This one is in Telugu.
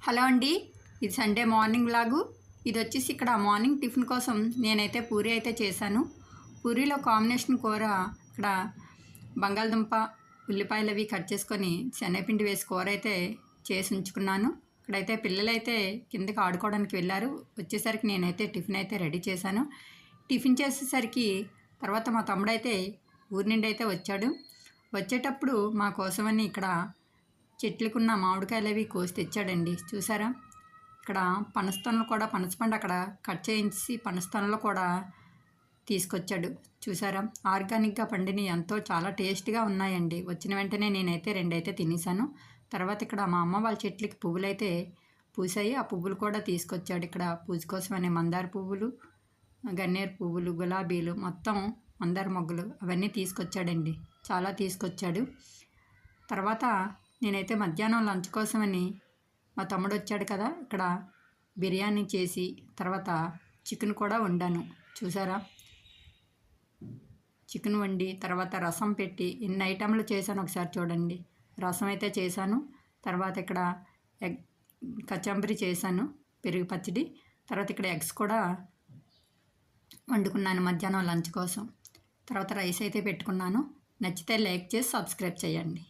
హలో అండి, ఇది సండే మార్నింగ్ లాగు. ఇది వచ్చేసి ఇక్కడ మార్నింగ్ టిఫిన్ కోసం నేనైతే పూరి అయితే చేశాను. పూరీలో కాంబినేషన్ కూర ఇక్కడ బంగాళదుంప ఉల్లిపాయలు అవి కట్ చేసుకొని శనగపిండి వేసి కూర అయితే చేసి ఉంచుకున్నాను. ఇక్కడైతే పిల్లలైతే కిందకి ఆడుకోవడానికి వెళ్ళారు. వచ్చేసరికి నేనైతే టిఫిన్ అయితే రెడీ చేశాను. టిఫిన్ చేసేసరికి తర్వాత మా తమ్ముడైతే ఊరి నుండి అయితే వచ్చాడు. వచ్చేటప్పుడు మా కోసమని ఇక్కడ చెట్లకున్న మామిడికాయలు అవి కోసి తెచ్చాడండి. చూసారా, ఇక్కడ పనస్తోనలు కూడా పనసపండు అక్కడ కట్ చేయించి పనస్తోనలు కూడా తీసుకొచ్చాడు. చూసారా, ఆర్గానిక్గా పండిని ఎంతో చాలా టేస్ట్గా ఉన్నాయండి. వచ్చిన వెంటనే నేనైతే రెండైతే తినేసాను. తర్వాత ఇక్కడ మా అమ్మ వాళ్ళ చెట్లకి పువ్వులు అయితే పూసాయి. ఆ పువ్వులు కూడా తీసుకొచ్చాడు. ఇక్కడ పూజ కోసమనే మందార పువ్వులు, గన్నేరు పువ్వులు, గులాబీలు, మొత్తం మందార మొగ్గలు అవన్నీ తీసుకొచ్చాడండి. చాలా తీసుకొచ్చాడు. తర్వాత నేనైతే మధ్యాహ్నం లంచ్ కోసమని మా తమ్ముడు వచ్చాడు కదా, ఇక్కడ బిర్యానీ చేసి తర్వాత చికెన్ కూడా వండాను. చూసారా, చికెన్ వండి తర్వాత రసం పెట్టి ఎన్ని ఐటెంలు చేశాను ఒకసారి చూడండి. రసం అయితే చేశాను. తర్వాత ఇక్కడ ఎగ్ కచంబరి చేశాను, పెరుగు పచ్చడి. తర్వాత ఇక్కడ ఎగ్స్ కూడా వండుకున్నాను మధ్యాహ్నం లంచ్ కోసం. తర్వాత రైస్ అయితే పెట్టుకున్నాను. నచ్చితే లైక్ చేసి సబ్స్క్రైబ్ చేయండి.